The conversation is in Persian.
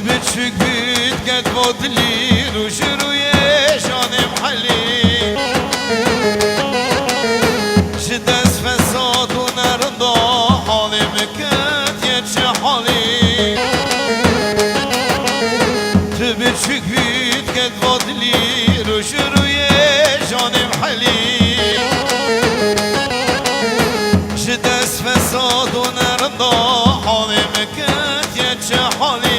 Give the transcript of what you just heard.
بتشك بيت قد فضلي وشرو يشان محلي شدس فساد ونرضى حالي مكات يتش حالي بتشك بيت قد فضلي وشرو يشان محلي شدس فساد ونرضى حالي مكات يتش حالي